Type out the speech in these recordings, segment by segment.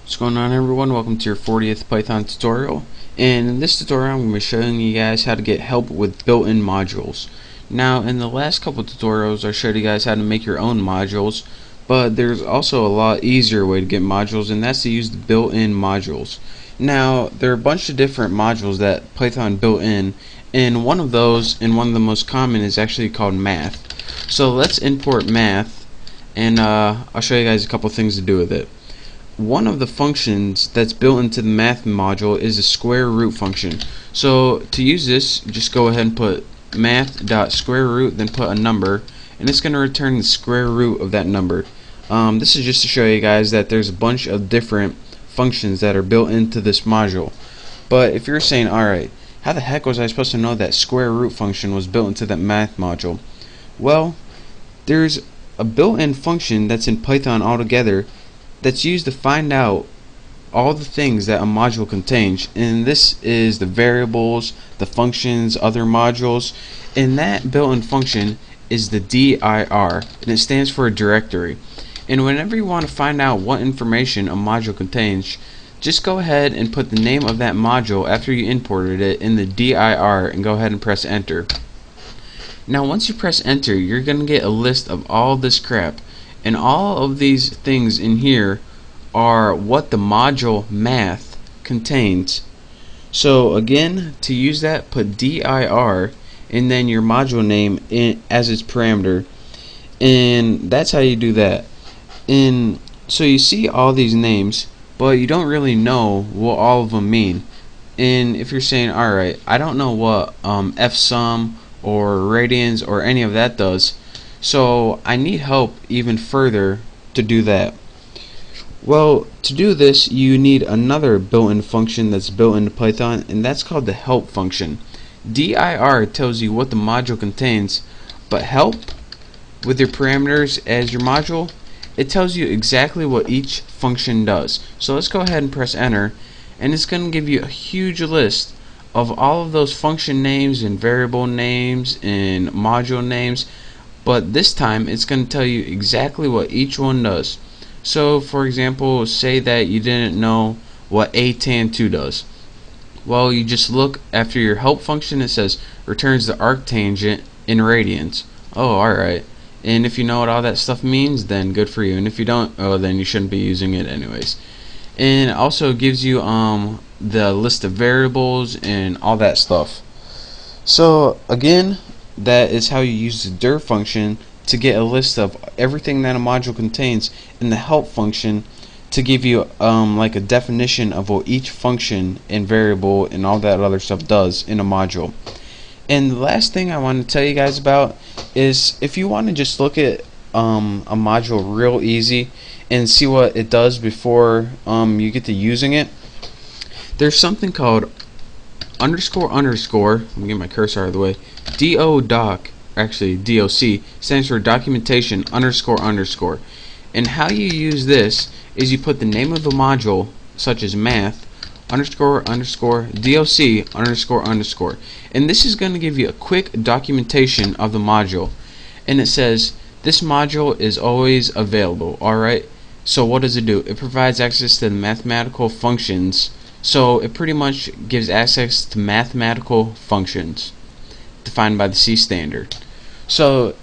What's going on, everyone? Welcome to your 40th Python tutorial. And in this tutorial I'm going to be showing you guys how to get help with built-in modules. Now in the last couple tutorials I showed you guys how to make your own modules, but there's also a lot easier way to get modules, and that's to use the built-in modules. Now there are a bunch of different modules that Python built in, and one of those, and one of the most common, is actually called math. So let's import math, and I'll show you guys a couple things to do with it. One of the functions that's built into the math module is a square root function. So to use this, just go ahead and put math.square root, then put a number, and it's going to return the square root of that number. This is just to show you guys that there's a bunch of different functions that are built into this module. But if you're saying, alright, how the heck was I supposed to know that square root function was built into that math module? Well, there's a built-in function that's in Python altogether that's used to find out all the things that a module contains, and this is the variables, the functions, other modules, and that built-in function is the dir, and it stands for a directory. And whenever you want to find out what information a module contains, just go ahead and put the name of that module after you imported it in the dir and go ahead and press enter. Now once you press enter, you're going to get a list of all this crap. And all of these things in here are what the module math contains. So again, to use that, put dir and then your module name as its parameter, and that's how you do that. And so you see all these names, but you don't really know what all of them mean. And if you're saying, alright, I don't know what fsum or radians or any of that does, so I need help even further to do that. Well, to do this you need another built-in function that's built into Python, and that's called the help function. dir tells you what the module contains, but help, with your parameters as your module, it tells you exactly what each function does. So let's go ahead and press enter, and it's going to give you a huge list of all of those function names and variable names and module names. But this time it's going to tell you exactly what each one does. So for example, say that you didn't know what tan2 does. Well, you just look after your help function, it says returns the arctangent in radians. Oh, alright. And if you know what all that stuff means, then good for you. And if you don't, oh, then you shouldn't be using it anyways. And it also gives you the list of variables and all that stuff. So again, that is how you use the dir function to get a list of everything that a module contains, and the help function to give you like a definition of what each function and variable and all that other stuff does in a module. And the last thing I want to tell you guys about is, if you want to just look at a module real easy and see what it does before you get to using it, there's something called __, let me get my cursor out of the way, doc, actually doc, stands for documentation __. And how you use this is you put the name of the module, such as math __doc __, and this is going to give you a quick documentation of the module. And it says this module is always available. Alright, so what does it do? It provides access to the mathematical functions. So it pretty much gives access to mathematical functions defined by the C standard. So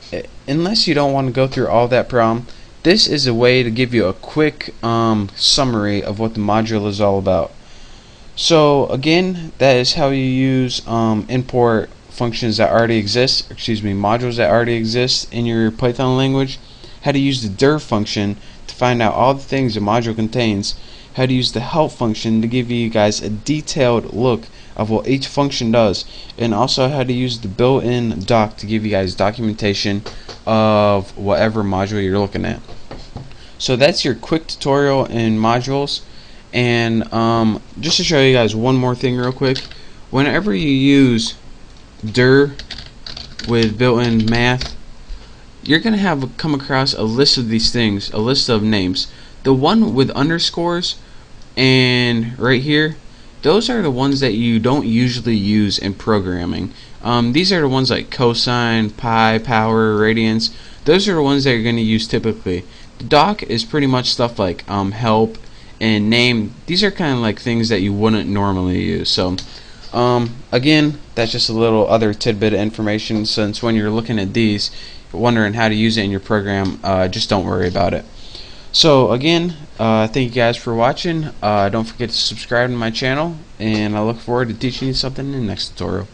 unless you don't want to go through all that problem, this is a way to give you a quick summary of what the module is all about. So again, that is how you use import functions that already exist, modules that already exist in your Python language, how to use the dir function to find out all the things the module contains, how to use the help function to give you guys a detailed look of what each function does, and also how to use the built-in doc to give you guys documentation of whatever module you're looking at. So that's your quick tutorial in modules. And just to show you guys one more thing real quick, whenever you use dir with built-in math, you're going to come across a list of these things, a list of names. The one with underscores and right here, those are the ones that you don't usually use in programming. These are the ones like cosine, pi, power, radians. Those are the ones that you're going to use typically. The doc is pretty much stuff like help and name. These are kind of like things that you wouldn't normally use. So again, that's just a little other tidbit of information, since when you're looking at these, wondering how to use it in your program, just don't worry about it. So again, thank you guys for watching. Don't forget to subscribe to my channel, and I look forward to teaching you something in the next tutorial.